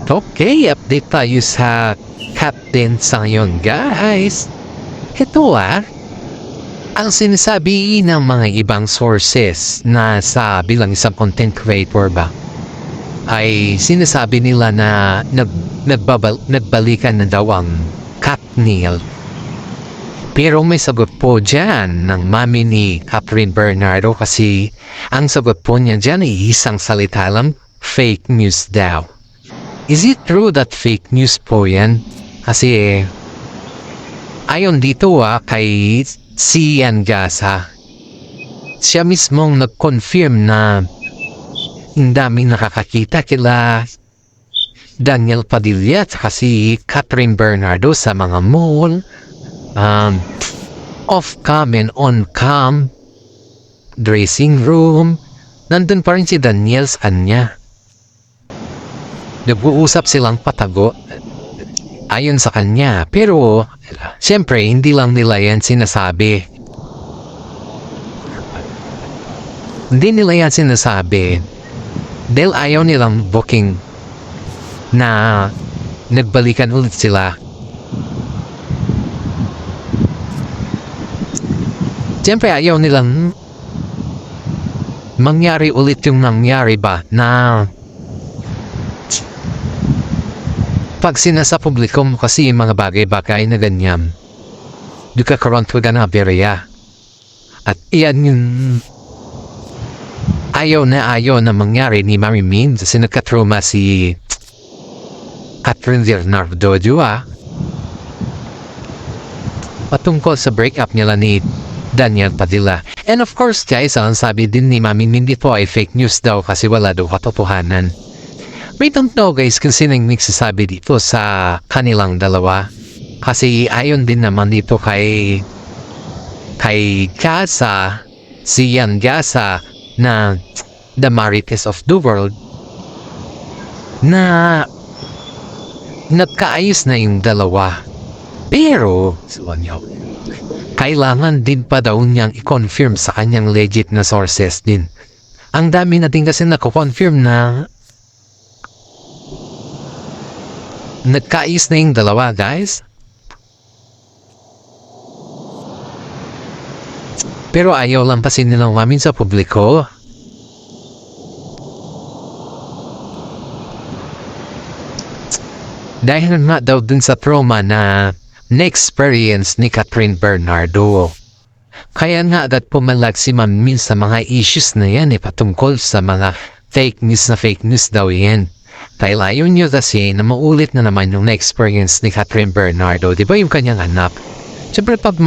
Okay, update tayo sa Captain sa ngayon, guys. Ito ang sinasabi ng mga ibang sources na sa bilang isang content creator ba, ay sinasabi nila na nagbalikan na daw ang Katniel. Pero may sagot po dyan ng mami ni Catherine Bernardo kasi ang sagot po niya dyan ay isang salita lang, fake news daw. Is it true that fake news po yan? Kasi ayon dito kay Sian Gasa, siya mismong nag-confirm na ang daming nakakakita kila Daniel Padilla at si Catherine Bernardo sa mga mall, off-cam and on-cam, dressing room. Nandun pa rin si Daniel sa kanya. Nag-uusap silang patago ayon sa kanya. Pero, siyempre, hindi lang nila yan sinasabi. Hindi nila yan sinasabi dahil ayaw nilang booking na nagbalikan ulit sila. Siyempre, ayaw nilang mangyari ulit yung nangyari ba na pag sinasa publiko mo kasi yung mga bagay-bagay na ganyan, nagkakaroon ka na berya. At iyan yung ayaw na mangyari ni Mary Min kasi nagkatruma si Catherine Bernardo patungkol sa breakup nila ni Daniel Padilla. And of course guys, ang sabi din ni Mami Min dito ay fake news daw kasi wala daw katotohanan. We don't know guys kung sinong nagsasabi dito sa kanilang dalawa. Kasi ayon din naman dito kay Gasa, si Yan Gasa na the Marites of the world, na nagkaayos na yung dalawa. Pero, kailangan din pa daw niyang i-confirm sa kanyang legit na sources din. Ang dami na din kasi nako-confirm na nagkaayos na yung dalawa, guys. Pero ayaw lang kasi nilang umamin sa publiko. Dahil nga daw dun sa trauma na na-experience ni Catherine Bernardo. Kaya nga agad pumalag si Ma'am Min sa mga issues na yan patungkol sa mga fake news daw yan. Dahil ayaw niyo kasi na maulit na naman yung na-experience ni Catherine Bernardo. Diba yung kanyang anak? Siyempre pag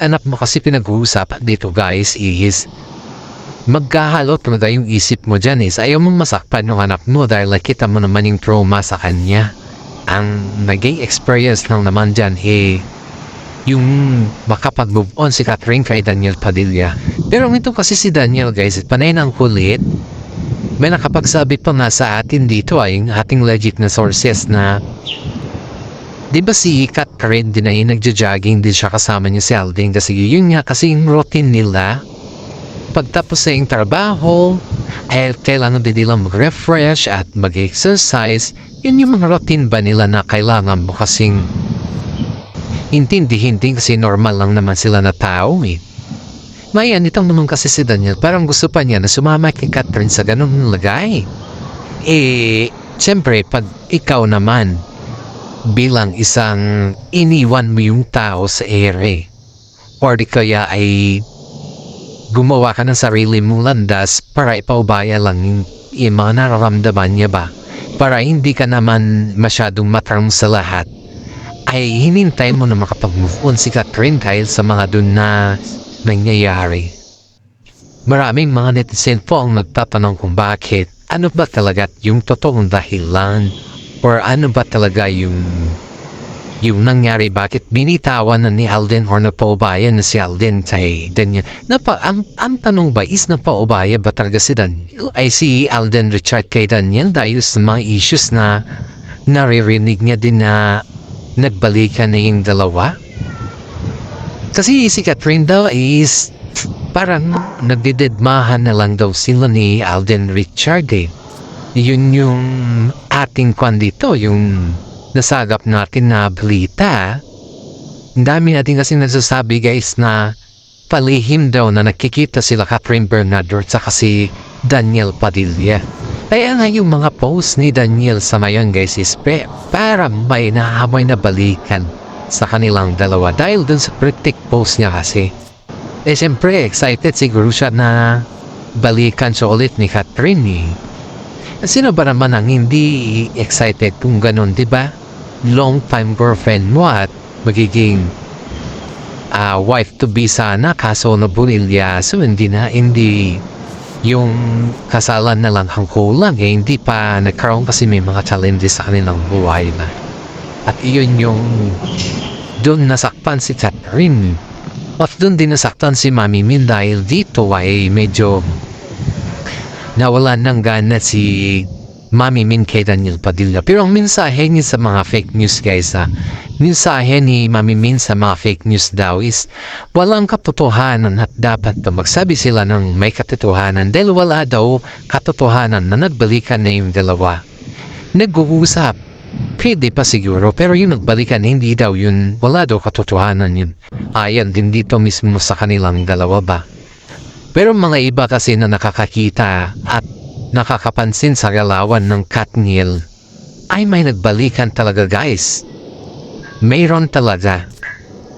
anak mo kasi pinag-uusapan dito guys is magkahalot talaga yung isip mo dyan is ayaw mong masakpan yung anak mo dahil nakita mo naman yung trauma sa kanya. Ang naging experience lang naman dyan yung makapag-move on si Catherine kay Daniel Padilla. Pero ito kasi si Daniel guys, panay ng kulit. May nakapagsabi pa nga sa atin dito ay yung ating legit na sources na di ba si Catherine din ay nagja-jogging din siya kasama niya si Alden kasi yun nga kasi yung routine nila pagtapos sa yung trabaho ay kailangan din nila mag-refresh at mag-exercise. Yun yung mga routine ba nila na kailangan mo kasing intindihin din kasi normal lang naman sila na tao Mayan, itong naman kasi si Daniel, parang gusto pa niya na sumama kay Catherine sa ganung lagay. Siyempre, pag ikaw naman, bilang isang iniwan mo yung tao sa ere, or di kaya ay gumawa ka ng sarili mong landas para ipaubaya lang yung mga nararamdaman niya ba? Para hindi ka naman masyadong matarong sa lahat, ay hinintay mo na makapag-move on si Catherine dahil sa mga dun na nangyayari. Maraming mga netizen po ang nagtatanong kung bakit, ano ba talaga yung totoong dahilan or ano ba talaga yung nangyari, bakit binitawan na ni Alden or napaubayan na si Alden kay Daniel. Ang tanong ba is napaubaya ba talaga si Daniel ay si Alden Richard kay Daniel dahil sa mga issues na naririnig niya din na nagbalikan na yung dalawa? Kasi si Catherine daw is parang nagdidedmahan na lang daw sila ni Alden Richard Yun yung ating kwan dito, yung nasagap natin na balita. Ang dami natin kasi nagsasabi guys na palihim daw na nakikita sila Catherine Bernardo at saka si Daniel Padilla. Kaya nga yung mga post ni Daniel sa ngayon guys is para may nahamoy na balikan sa kanilang dalawa dahil dun sa critic post niya kasi. Siyempre excited siguro siya na balikan siya ulit ni Catherine eh. Sino ba naman ang hindi excited kung ganun, diba? Long time girlfriend mo at magiging wife to be sana kaso nabunilya so hindi yung kasalan na lang ang kulang eh, hindi pa nagkaroon kasi may mga challenges sa kanilang buhay na at iyon yung doon nasaktan si Catherine at doon din nasaktan si Mami Min dahil dito ay medyo nawalan ng gana si Mami Min kay Daniel Padilla. Pero ang mensahe niya sa mga fake news guys mensahe ni Mami Min sa mga fake news daw is walang katotohanan at dapat magsabi sila ng may katotohanan dahil wala daw katotohanan na nagbalikan na yung dalawa. Nag-uusap. Pwede pa siguro pero yung nagbalikan hindi daw yun, wala daw katotohanan yun. Ayan din dito mismo sa kanilang dalawa ba. Pero mga iba kasi na nakakakita at nakakapansin sa galawan ng Katniel ay may nagbalikan talaga guys. Mayroon talaga.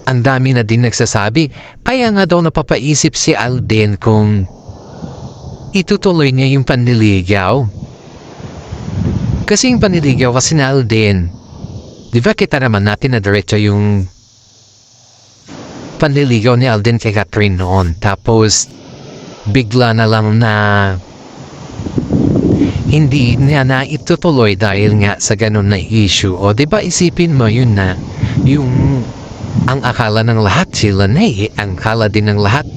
Ang dami na din nagsasabi kaya nga daw napapaisip si Alden kung itutuloy niya yung panliligaw. Kasi yung panliligaw kasi na Alden, di ba kita naman natin na diretso yung panliligaw ni Alden kay Catherine noon tapos bigla na lang na hindi niya na itutuloy dahil nga sa ganun na issue. O diba isipin mo yun na yung ang akala ng lahat sila na ang akala din ng lahat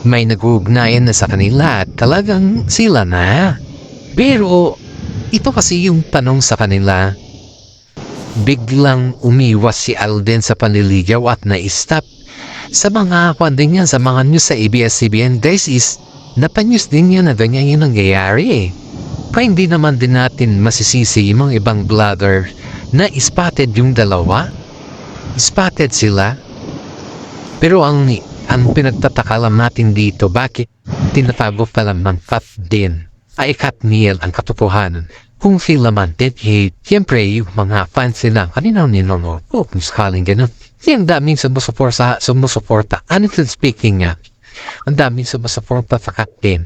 may nag-ugnayan na sa kanila at talagang sila na. Pero ito kasi yung tanong sa kanila, biglang umiwas si Alden sa panliligaw at na-stop sa mga kwanding niya sa mga news sa ABS-CBN guys is napanews din niya na ganyan yung nangyayari eh. Kaya hindi naman din natin masisisi yung mga ibang vlogger na spotted yung dalawa. Spotted sila. Pero ang pinagtataka lang natin dito, bakit tinatago pa lang ng din ay Katniel ang katotohanan. Kung sila man dead hate, siyempre yung mga fans nila kanina ninonood. Kung sakaling ganun. Ang daming sumusuporta. Honestly speaking nga, ang daming sumusuporta sa Katniel.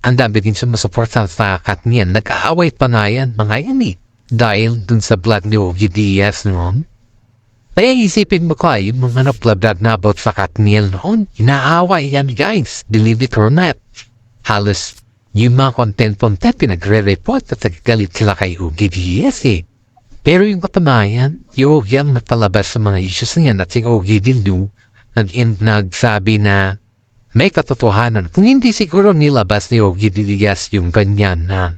Ang dami din sumusuporta sa Katniel. Nag-aaway pa na yan, mga yan eh. Dahil dun sa vlog ni Ogie Diaz noon. Kaya isipin mo ko yung mga na-vlog na about sa Katniel noon. Inaaway yan guys. Believe it or not. Halos yung mga content pinagre-report at nagagalit sila kay Ogie Diaz eh. Pero yung katunayan, yung Ogie ang natalabas sa mga issues niya at si Ogie din nagsabi na may katotohanan. Kung hindi siguro nilabas ni Ogie Diaz yung ganyan na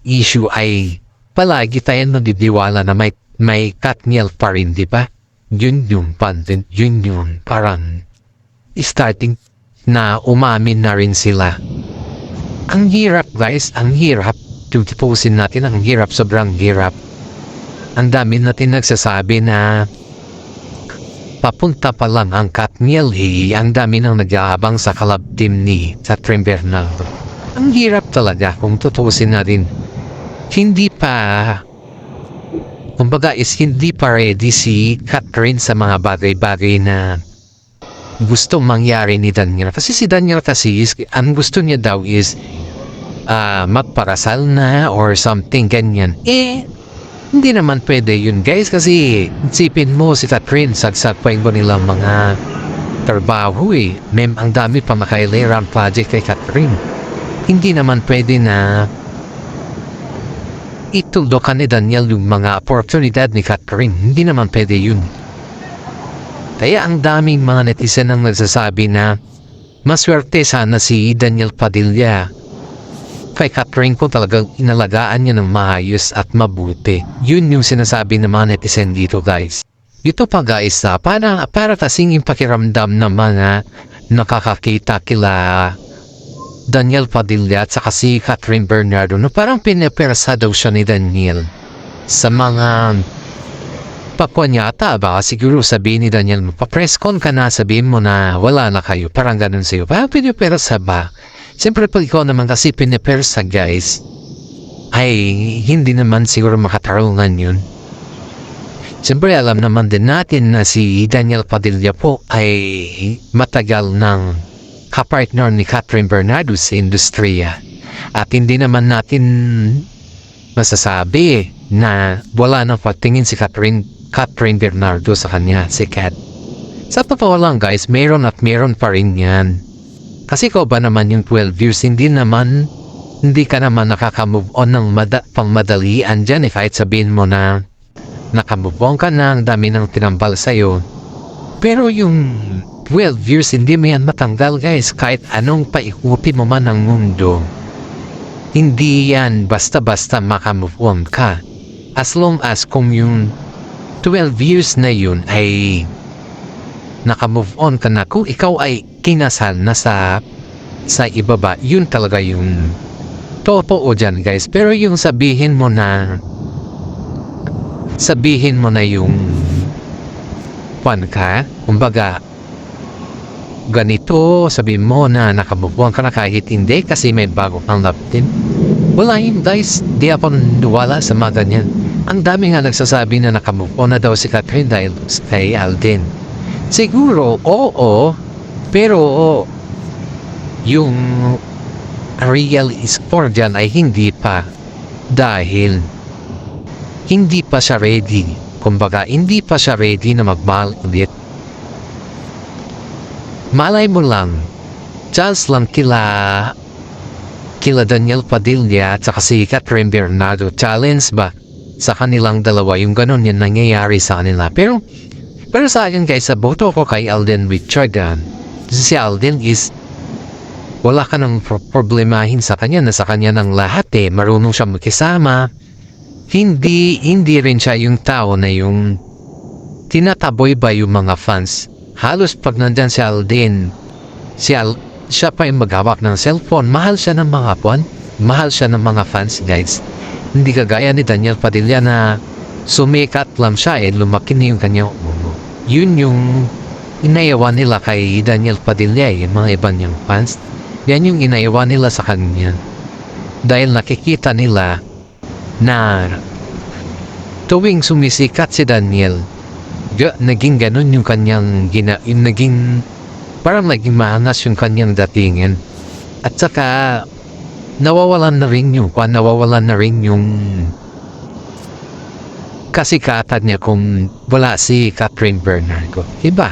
issue ay palagi tayo nandidiwala na may Katniel pa rin, di ba? Yun yung content, yun yung parang starting na umamin na rin sila. Ang hirap guys, ang hirap. Tutupusin natin, ang hirap, sobrang hirap. Ang dami natin nagsasabi na papunta pa lang ang Katniel ang dami nang nag-aabang sa collab team ni Catherine Bernardo. Ang hirap talaga kung tutusin natin. Hindi pa kumbaga is hindi pa ready si Catherine sa mga bagay-bagay na gusto mangyari ni Daniel. Kasi si Daniel kasi ang gusto niya daw is magparasal na or something ganyan. Hindi naman pwede yun guys kasi isipin mo si Catherine sagsagpain mo nilang mga trabaho eh. Ang dami pa makailangan project kay Catherine. Hindi naman pwede na ituldokan ni Daniel yung mga oportunidad ni Catherine. Hindi naman pwede yun. Kaya ang daming mga netizen ang nagsasabi na maswerte sana si Daniel Padilla kay Catherine kung talagang inalagaan niya ng maayos at mabuti. Yun yung sinasabi ng mga netizen dito guys. Ito pa guys para kasing yung pakiramdam ng mga nakakakita kila Daniel Padilla at saka si Catherine Bernardo na parang pinapersa daw siya ni Daniel sa mga pakwan yata ba siguro sabihin ni Daniel papreskon ka na sabihin mo na wala na kayo parang ganun sa'yo parang pinapersa ba siyempre pag ikaw naman kasi pinapersa guys ay hindi naman siguro makatarungan yun siyempre alam naman din natin na si Daniel Padilla po ay matagal ng kapartner ni Catherine Bernardo sa industriya at hindi naman natin masasabi na wala nang pagtingin si Catherine Bernardo sa kanya, si Kat. Sa totoo lang guys, meron at meron pa rin yan. Kasi ko ba naman yung 12 years, hindi ka naman nakaka-move on ng pangmadalian dyan kahit sabihin mo na nakamove on ka na, ang dami ng tinambal sa'yo. Pero yung 12 years, hindi mo yan matanggal guys, kahit anong paikupi mo man ang mundo. Hindi yan basta-basta makamove on ka. As long as kung yung 12 years na yun ay nakamove on ka na, kung ikaw ay kinasal na sa ibaba, yun talaga yung totoo dyan guys. Pero yung sabihin mo na yung pan ka, kumbaga ganito, sabihin mo na nakamove on ka na kahit hindi kasi may bago kang love team. Wala yun guys, di ako naniniwala sa mga ganyan. Ang dami nga nagsasabi na nakamove on na daw si Catherine dahil kay Alden. Siguro, oo, pero yung real score dyan ay hindi pa dahil hindi pa siya ready. Kumbaga, hindi pa siya ready na magmahal ulit. Malay mo lang, just lang kila Daniel Padilla at saka si Catherine Bernardo challenge ba sa kanilang dalawa yung ganun yan nangyayari sa kanila. Pero sa akin guys, sa boto ko kay Alden Richard si Alden is wala ka nang problemahin sa kanya na sa kanya ng lahat marunong siya magkisama. Hindi rin siya yung tao na yung tinataboy ba yung mga fans. Halos pag nandyan si Alden, siya pa yung maghawak ng cellphone. Mahal siya ng mga mahal siya ng mga fans guys. Hindi kagaya ni Daniel Padilla na sumikat lang siya lumaki na yung kanyang ulo. Yun yung inayawan nila kay Daniel Padilla yung mga iba niyang fans. Yan yung inayawan nila sa kanya. Dahil nakikita nila na tuwing sumisikat si Daniel, naging ganun yung kanyang parang naging maangas yung kanyang datingin. At saka nawawalan na rin yung kasikatan niya kung wala si Catherine Bernardo. Diba?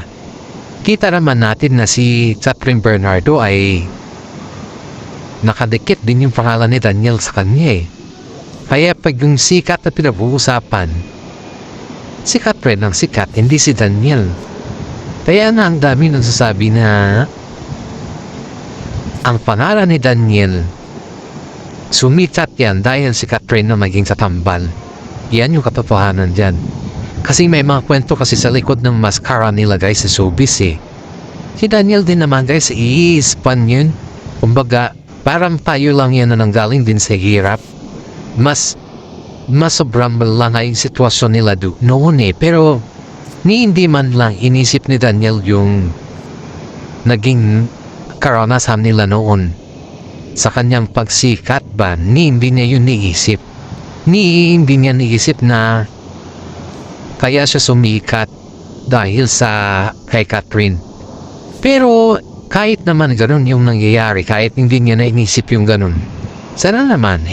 Kita naman natin na si Catherine Bernardo ay nakadikit din yung pangalan ni Daniel sa kanya Kaya pag yung sikat na pinag-uusapan, si Catherine ang sikat, hindi si Daniel. Kaya na ang dami nagsasabi na ang pangalan ni Daniel sumikat yan dahil si Catherine na maging katambal. Yan yung katotohanan dyan. Kasi may mga kwento kasi sa likod ng mascara nila guys sa showbiz Si Daniel din naman guys, iispan yun. Kumbaga, parang tayo lang yan na nanggaling din sa hirap. Mas sobrang malanga yung sitwasyon nila noon pero hindi man lang inisip ni Daniel yung naging karanasan nila noon sa kanyang pagsikat ba. Hindi niya yun niisip. Hindi niya niisip na kaya siya sumikat dahil sa kay Catherine. Pero kahit naman ganun yung nangyayari, kahit hindi niya na inisip yung ganun, sana naman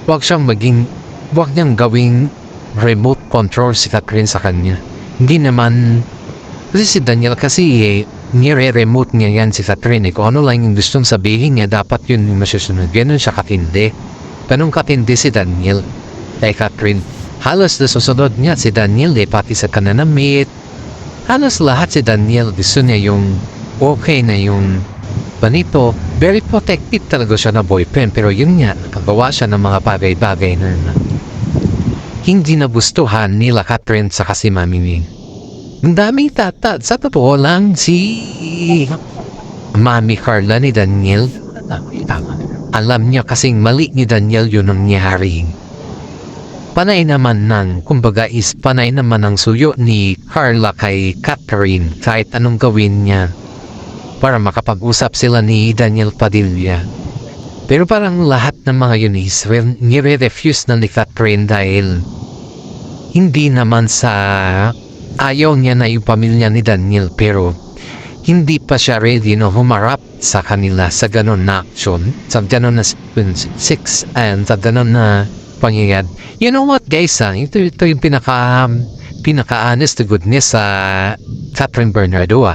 wag niyang gawing remote control si Catherine sa kanya. Hindi naman, kasi si Daniel kasi nire-remote niya yan si Catherine. Kung ano lang yung gustong sabihin niya, dapat yun yung masusunod. Ganun siya katindi. Ganun katindi si Daniel kay Catherine. Halos na susunod niya si Daniel pati sa kananamit. Halos lahat si Daniel gusto niya yung okay na yung panito. Very protective talaga siya na boyfriend, pero yun nga, nakagawa siya ng mga bagay-bagay na hindi nagustuhan nila Catherine sa kasi Mami Ming. Ang daming sa totoo lang si Mami Carla ni Daniel. Alam niya kasing mali ni Daniel yun ang nangyari. Panay naman ng suyo ni Carla kay Catherine kahit anong gawin niya para makapag-usap sila ni Daniel Padilla. Pero parang lahat ng mga yun is nire-refuse na ni Catherine dahil hindi naman sa ayaw niya na yung pamilya ni Daniel, pero hindi pa siya ready na humarap sa kanila sa ganon na action, sa ganon na 6 and sa ganon na pangyayad. You know what guys, ito yung pinaka-honest to goodness sa Catherine Bernardo.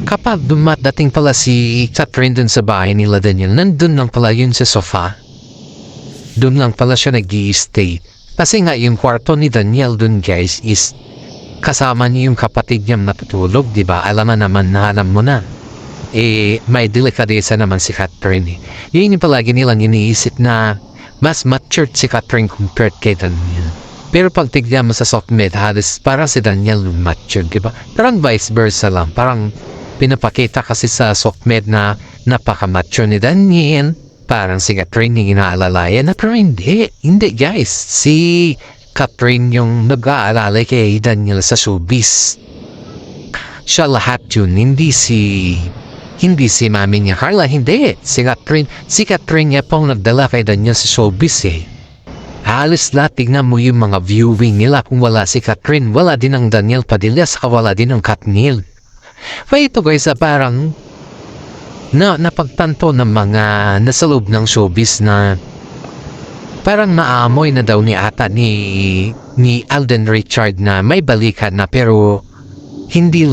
Kapag dumadating pala si Catherine dun sa bahay nila Daniel, nandun lang pala yun sa sofa. Dun lang pala siya nag-i-stay. Kasi nga yung kwarto ni Daniel dun guys is kasama niya yung kapatid niyang natutulog, di ba? Alam mo na. May delikadesa naman si Catherine. Yun yung palagi nilang iniisip na mas matured si Catherine compared kay Daniel. Pero pag tignan mo sa softmed, halos parang si Daniel matured, di ba? Parang vice versa lang. Parang pinapakita kasi sa softmed na napaka-mature ni Daniel. Parang si Catherine yung inaalalayan na, pero hindi guys. Si Catherine yung nag-aalala kay Daniel sa showbiz. Siya lahat yun, hindi si mami niya Carla, hindi. Si Catherine niya pong nagdala kay Daniel sa showbiz Halos lahat, tignan mo yung mga viewing nila. Kung wala si Catherine, wala din ang Daniel Padilla, saka wala din ang Katniel. Kaya ito guys, parang napagtanto ng mga nasa loob ng showbiz na parang naamoy na daw ni Alden Richard na may balikan na, pero hindi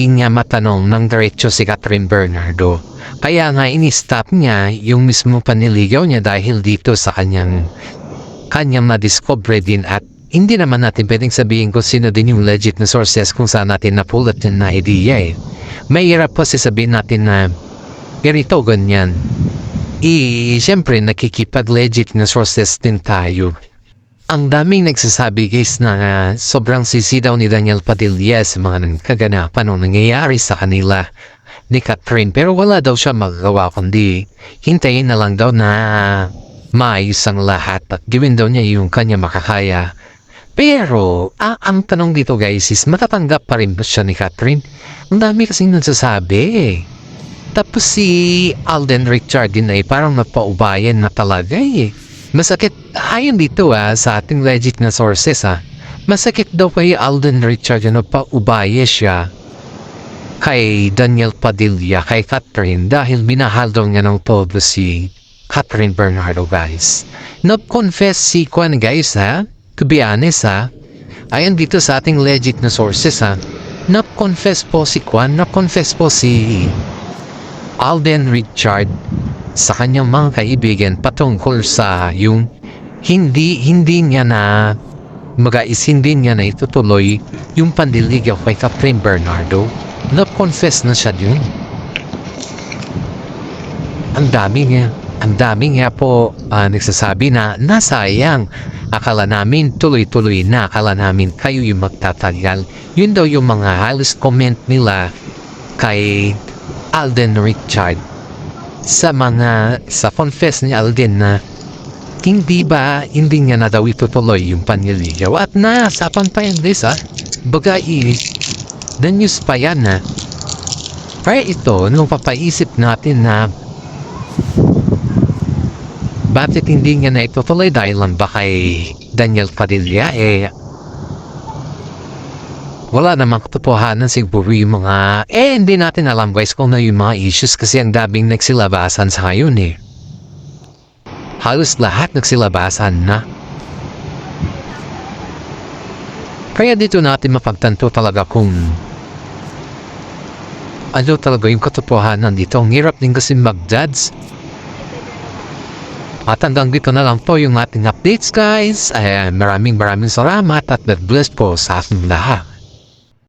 niya matanong ng diretso si Catherine Bernardo. Kaya nga ini-stop niya yung mismo paniligaw niya dahil dito sa kanyang na-discover din, at hindi naman natin pwedeng sabihin kung sino din yung legit na sources kung saan natin napulot yun na idea. May hirap po sabihin natin na ganito, ganyan. Siyempre, nakikipag-legit na sources din tayo. Ang daming nagsasabi guys na sobrang sisi daw ni Daniel Padilla sa mga kaganapan o nangyayari sa kanila ni Catherine. Pero wala daw siya magagawa kundi hintayin na lang daw na maayos ang lahat at gawin daw niya yung kanya makakaya. Pero, ang tanong dito guys is matatanggap pa rin ba siya ni Catherine? Ang dami kasing nagsasabi Tapos si Alden Richard din ay parang nagpaubayan na talaga Masakit, ayon dito sa ating legit na sources masakit daw kay Alden Richard na nagpaubaya siya kay Daniel Padilla, kay Catherine, dahil minahal daw niya ng todo si Catherine Bernardo guys. Nag-confess si Kwan guys to be honest ayon dito sa ating legit na sources nag-confess po si Kwan, nag-confess po si Alden Richard sa kanyang mga kaibigan patungkol sa yung hindi niya na hindi niya na itutuloy yung pandiligaw kay Catherine Bernardo. Nag-confess na siya dun. Ang dami nga po nagsasabi na nasayang. Akala namin tuloy-tuloy na, akala namin kayo yung magtatagal. Yun daw yung mga halos comment nila kay Alden Richard sa confess ni Alden na hindi niya na daw itutuloy yung panliligaw, at nasapan pa yan guys bagay the news pa yan kaya ito nung papaisip natin na bakit hindi niya na itutuloy dahil lang ba kay Daniel Padilla wala namang katotohanan siguro yung mga hindi natin alam guys kung na yung mga issues kasi ang daming nagsilabasan sa ngayon halos lahat nagsilabasan na. Kaya dito natin mapagtanto talaga kung ano talaga yung katotohanan dito. Ang hirap din kasi mag-judge. At hanggang dito na lang po yung ating updates guys. Maraming salamat at God bless po sa ating lahat.